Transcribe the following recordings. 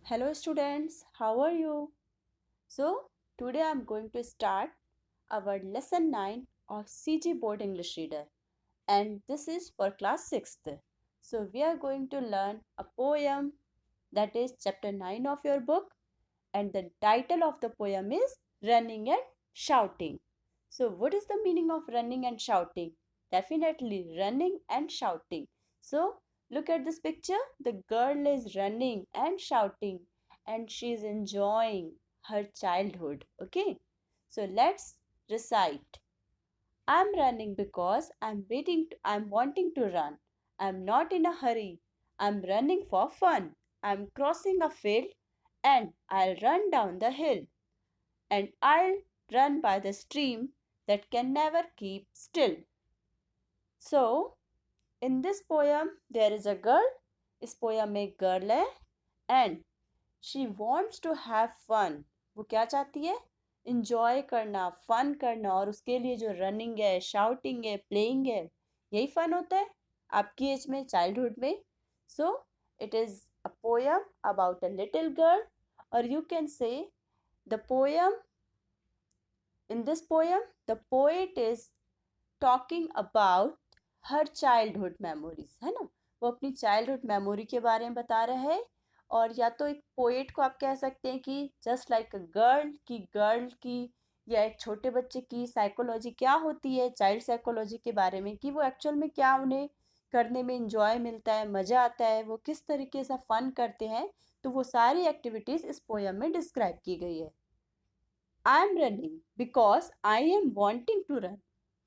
Hello students, how are you? So today I am going to start our lesson 9 of CG Board English Reader, and this is for class 6th. So we are going to learn a poem, that is chapter 9 of your book, and the title of the poem is Running and Shouting. So what is the meaning of running and shouting? Definitely running and shouting. So look at this picture. The girl is running and shouting and she is enjoying her childhood. Okay. So let's recite. I'm running because I'm wanting to run. I'm not in a hurry. I'm running for fun. I'm crossing a field and I'll run down the hill. And I'll run by the stream that can never keep still. So, in this poem, there is a girl. इस poem में एक girl है and she wants to have fun. वो क्या चाहती है? Enjoy करना, fun करना, और उसके लिए जो running है, shouting है, playing है, यही fun होता है आपकी एज में, childhood में. So it is a poem about a little girl, or you can say the poem. In this poem, the poet is talking about her childhood memories, है ना. वो अपनी चाइल्डहुड मेमोरी के बारे में बता रहा है. और या तो एक पोएट को आप कह सकते हैं कि जस्ट लाइक अ गर्ल की या एक छोटे बच्चे की साइकोलॉजी क्या होती है, चाइल्ड साइकोलॉजी के बारे में, कि वो एक्चुअल में क्या उन्हें करने में इंजॉय मिलता है, मज़ा आता है, वो किस तरीके से फन करते हैं. तो वो सारी एक्टिविटीज़ इस पोएम में डिस्क्राइब की गई है. I am running because I am wanting to run.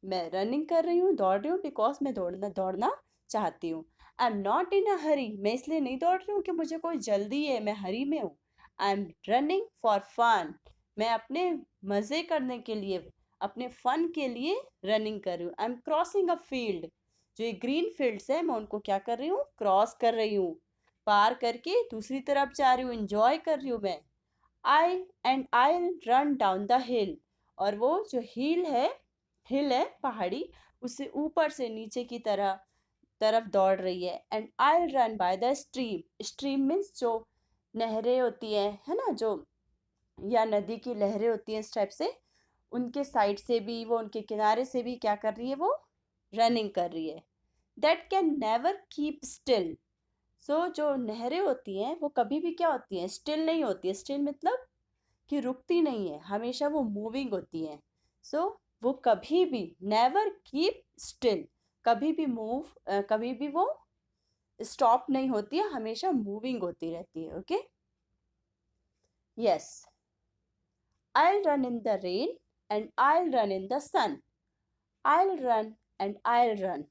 मैं रनिंग कर रही हूँ, दौड़ रही हूँ, बिकॉज मैं दौड़ना दौड़ना चाहती हूँ. आई एम नॉट इन अ हरी. मैं इसलिए नहीं दौड़ रही हूँ कि मुझे कोई जल्दी है, मैं हरी में हूँ. I am running for fun. मैं अपने मज़े करने के लिए, अपने फन के लिए रनिंग कर रही हूँ. I M crossing a field. जो ये ग्रीन फील्ड्स है, मैं उनको क्या कर रही हूँ? क्रॉस कर रही हूँ, पार करके दूसरी तरफ जा रही हूँ, इंजॉय कर रही हूँ मैं. I'll run down the hill. और वो जो हिल है पहाड़ी, उससे ऊपर से नीचे की तरफ दौड़ रही है. And I'll run by the stream. Stream means जो नहरें होती हैं, है ना, जो या नदी की लहरें होती हैं इस टाइप से, उनके साइड से भी, वो उनके किनारे से भी क्या कर रही है? वो रनिंग कर रही है. That can never keep still. So जो नहरें होती हैं वो कभी भी क्या होती हैं? स्टिल नहीं होती है. स्टिल मतलब कि रुकती नहीं है, हमेशा वो मूविंग होती हैं. सो वो कभी भी, नेवर कीप स्टिल, कभी भी कभी भी वो स्टॉप नहीं होती है, हमेशा मूविंग होती रहती है. Okay. Yes. I'll run in the rain and I'll run in the sun. I'll run and I'll run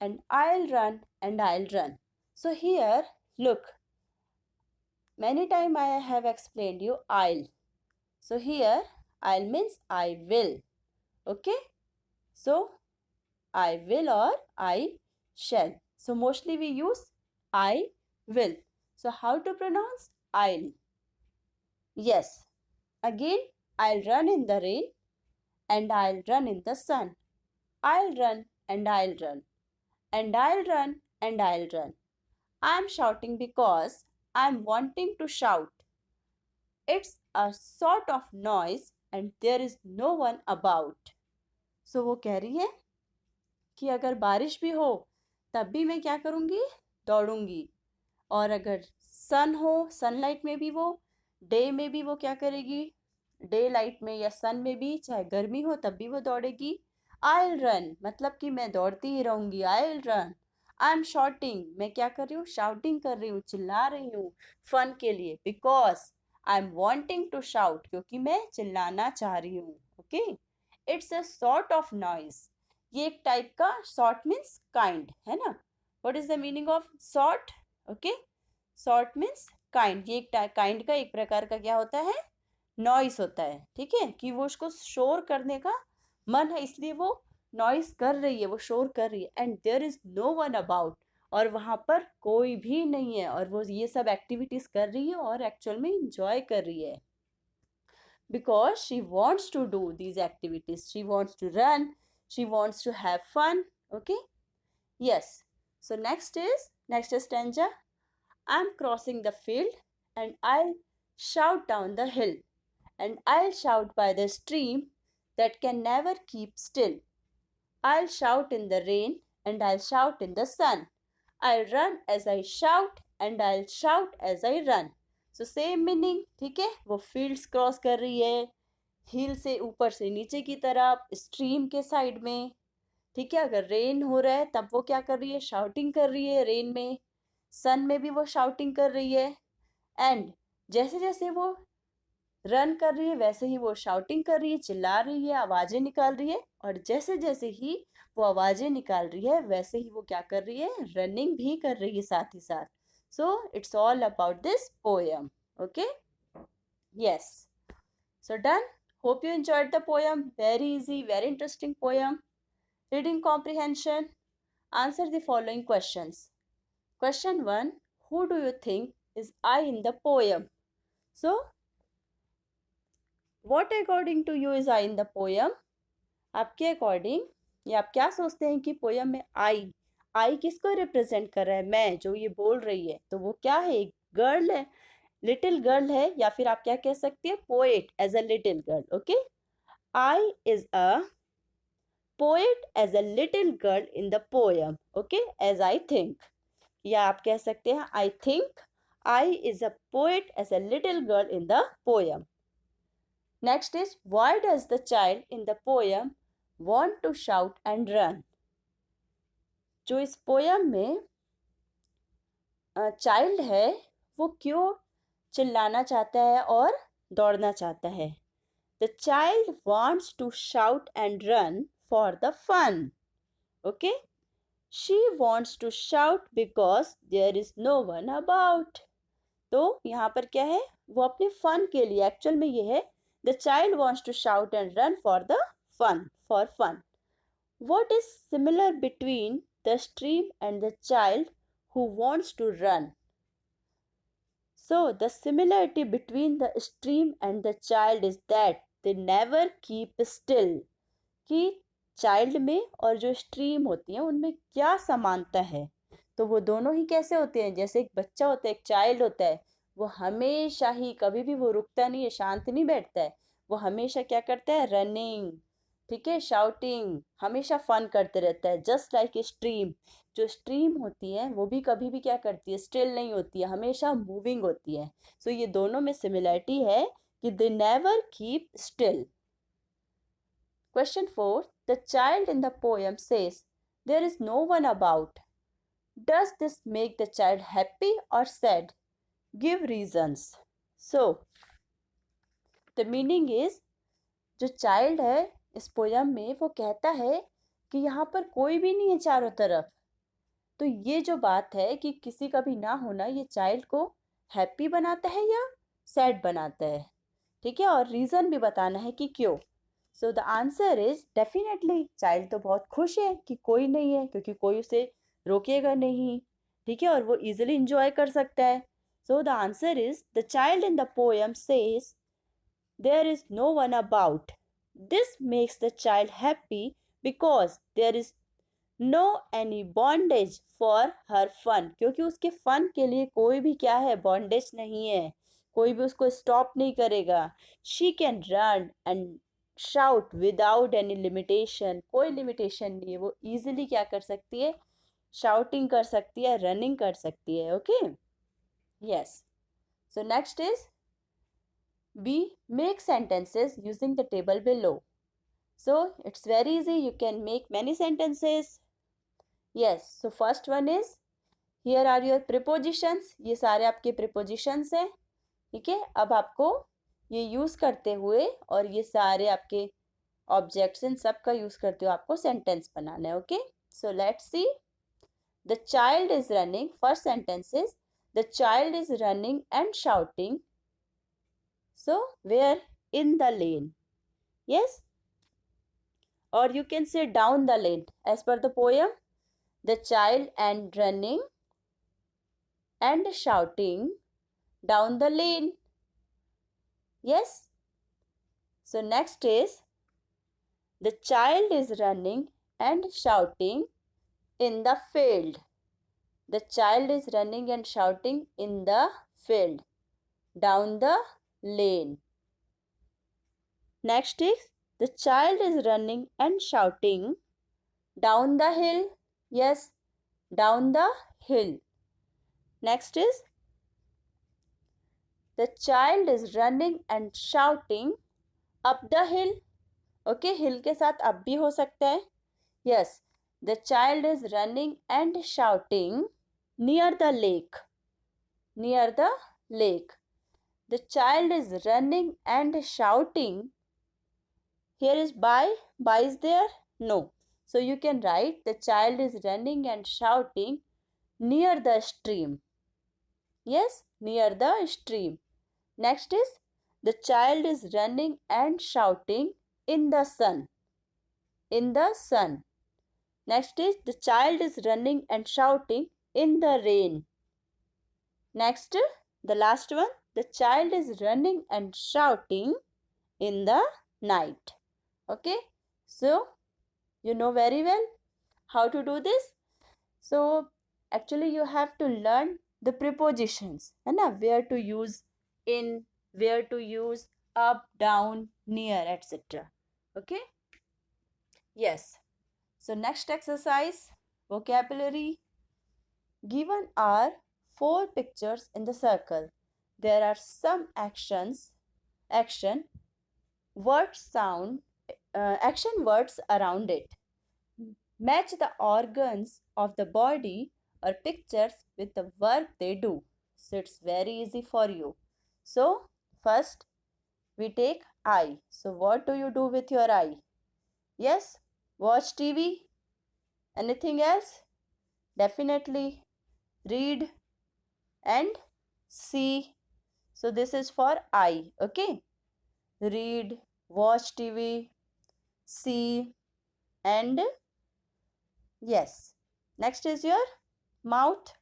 and I'll run and I'll run. So here, look, many time I have explained you I'll. So here, I'll means I will. Okay. So I will or I shall. So mostly we use I will. So how to pronounce I'll? Yes. Again, I'll run in the rain and I'll run in the sun. I'll run and I'll run and I'll run and I'll run. I'm shouting because I'm wanting to shout. It's a sort of noise and there is no one about. So वो कह रही है कि अगर बारिश भी हो तब भी मैं क्या करूँगी? दौड़ूंगी. और अगर सन हो, सनलाइट में भी वो, डे में भी वो क्या करेगी? डे लाइट में या सन में भी, चाहे गर्मी हो तब भी वो दौड़ेगी. आई विल रन मतलब कि मैं दौड़ती ही रहूंगी. I will run. I am shouting. मैं क्या कर रही हूँ? शाउटिंग कर रही हूँ, चिल्ला रही हूँ फन के लिए. Because I am wanting to shout, क्योंकि मैं चिल्लाना चाह रही हूँ. Okay. It's a sort of noise. ये एक टाइप का, सॉर्ट मीन्स काइंड, है ना. What is the meaning of sort? Okay. Sort means kind. ये एक काइंड का एक प्रकार का क्या होता है? नॉइस होता है. ठीक है, कि वो उसको शोर करने का मन है, इसलिए वो नॉइस कर रही है, वो शोर कर रही है. And there is no one about. और वहां पर कोई भी नहीं है, और वो ये सब एक्टिविटीज कर रही है और एक्चुअल में इंजॉय कर रही है. Because she wants to do these activities. She wants to run. She wants to have fun. Okay. Yes. So next stanza. I'm crossing the field and I'll shout down the hill, and I'll shout by the stream that can never keep still. I'll shout in the rain and I'll shout in the sun. I'll run as I shout and I'll shout as I run. So same meaning, ठीक है? वो fields cross कर रही है, हिल से ऊपर से नीचे की तरफ, स्ट्रीम के साइड में, ठीक है? अगर रेन हो रहा है तब वो क्या कर रही है? शाउटिंग कर रही है रेन में, सन में भी वो शाउटिंग कर रही है, एंड जैसे जैसे वो रन कर रही है वैसे ही वो शाउटिंग कर रही है, चिल्ला रही है, आवाजें निकाल रही है, और जैसे जैसे ही वो आवाजें निकाल रही है वैसे ही वो क्या कर रही है? रनिंग भी कर रही है साथ ही साथ. So it's all about this poem. Okay, yes. So done. Hope you enjoyed the poem. Very easy, very interesting poem. Reading comprehension. Answer the following questions. Question 1. Who do you think is I in the poem? So, what according to you is I in the poem? आपके according या आप क्या सोचते हैं कि poem में आई किसको represent कर रहा है? मैं, जो ये बोल रही है, तो वो क्या है? एक गर्ल है, लिटिल गर्ल है, या फिर आप क्या कह सकते हैं? Poet as a little girl. Okay, I is a poet as a little girl in the poem. Okay, as I think, या आप कह सकते हैं I think I is a poet as a little girl in the poem. Next is, why does the child in the poem want to shout and run? जो इस poem में child है वो क्यों चिल्लाना चाहता है और दौड़ना चाहता है? The child wants to shout and run for the fun. Okay? She wants to shout because there is no one about. तो यहाँ पर क्या है? वो अपने फन के लिए, एक्चुअल में ये है, the child wants to shout and run for the fun, for fun. What is similar between the stream and the child who wants to run? So, the similarity between the stream and the child is that they never keep still. कि child में और जो stream होती है उनमें क्या समानता है? तो वो दोनों ही कैसे होते हैं? जैसे एक बच्चा होता है, एक चाइल्ड होता है, वो हमेशा ही, कभी भी वो रुकता नहीं है, शांत नहीं बैठता है, वो हमेशा क्या करता है? रनिंग, ठीक है, शाउटिंग, हमेशा फन करते रहता है. जस्ट लाइक स्ट्रीम, जो स्ट्रीम होती है वो भी कभी भी क्या करती है? स्टिल नहीं होती है, हमेशा मूविंग होती है. सो ये दोनों में सिमिलरिटी है कि they never keep still. Question 4. The child in the poem says, there is no one about. Does this make the child happy or sad? Give reasons. So, the meaning is, जो child है इस poem में वो कहता है कि यहाँ पर कोई भी नहीं है चारों तरफ. तो ये जो बात है कि किसी का भी ना होना, ये चाइल्ड को हैप्पी बनाता है या सैड बनाता है? ठीक है, और रीज़न भी बताना है कि क्यों. सो the answer is definitely child तो बहुत खुश है कि कोई नहीं है, क्योंकि कोई उसे रोकेगा नहीं, ठीक है, और वो इजिली इंजॉय कर सकता है. So the answer is, the child in the poem says there is no one about. This makes the child happy because there is no any bondage for her fun. क्योंकि उसके fun के लिए कोई भी क्या है? बॉन्डेज नहीं है, कोई भी उसको स्टॉप नहीं करेगा. She can run and shout without any limitation. कोई लिमिटेशन नहीं है, वो इजीली क्या कर सकती है? शाउटिंग कर सकती है, रनिंग कर सकती है. Okay, yes. So next is B, make sentences using the table below. So it's very easy, you can make many sentences. Yes, so first one is, here are your prepositions. ये सारे आपके prepositions हैं, ठीक है. अब आपको ये use करते हुए और ये सारे आपके ऑब्जेक्ट्स इन सब का यूज़ करते हुए आपको सेंटेंस बनाना है. Okay, so let's see. The child is running. First sentence is, the child is running and shouting. So where? In the lane. Yes, और you can say down the lane as per the poem. The child and running and shouting down the lane. Yes. So next is, the child is running and shouting in the field. The child is running and shouting in the field. down the lane. Next is the child is running and shouting down the hill. Yes, down the hill. Next is the child is running and shouting up the hill. Okay, hill के साथ up भी हो सकता है. Yes, the child is running and shouting near the lake. Near the lake. The child is running and shouting. Here is by. By is there? No. So you can write the child is running and shouting near the stream. Yes, near the stream. Next is the child is running and shouting in the sun. In the sun. Next is the child is running and shouting in the rain. Next, the last one, the child is running and shouting in the night. Okay, so you know very well how to do this. So actually you have to learn the prepositions, and where to use in, where to use up, down, near, etc. Okay. Yes. So next exercise, vocabulary. Given are 4 pictures in the circle. There are some action, words, sound, action words around it. Match the organs of the body or pictures with the work they do. So it's very easy for you. So first we take eye. So what do you do with your eye? Yes, watch TV. Anything else? Definitely read and see. So this is for eye. Okay. Read, watch TV, see, and yes. Next is your mouth.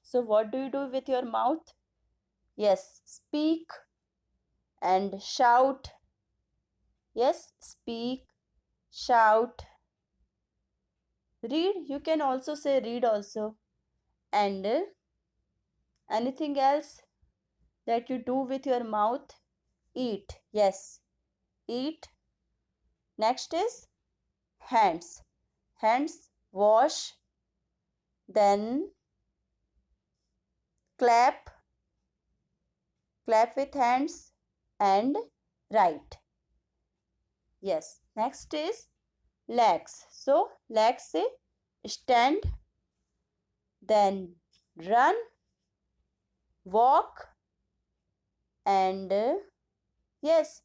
So what do you do with your mouth? Yes, speak and shout. Yes, speak, shout. Read, you can also say read also. And anything else that you do with your mouth? Eat. Yes, eat. Next is hands. Hands, wash, then clap, clap with hands and write. Yes, next is legs. So legs say stand, then run, walk, and yes,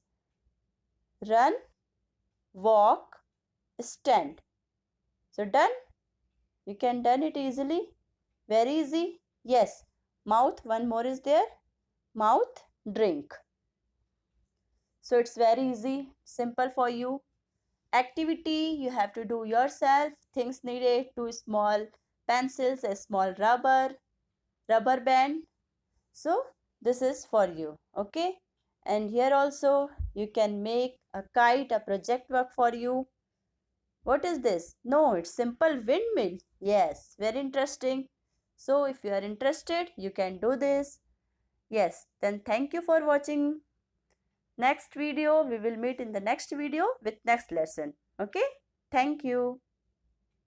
run, walk, stand. So done. You can done it easily. Very easy. Yes. Mouth, one more is there. Mouth, drink. So it's very easy, simple for you. Activity you have to do yourself. Things needed: 2 small pencils, a small rubber band. So this is for you. Okay. And here also you can make a kite, a project work for you. What is this? No, it's simple windmill. Yes, very interesting. So if you are interested, you can do this. Yes, then thank you for watching. Next video, we will meet in the next video with next lesson. Okay? Thank you.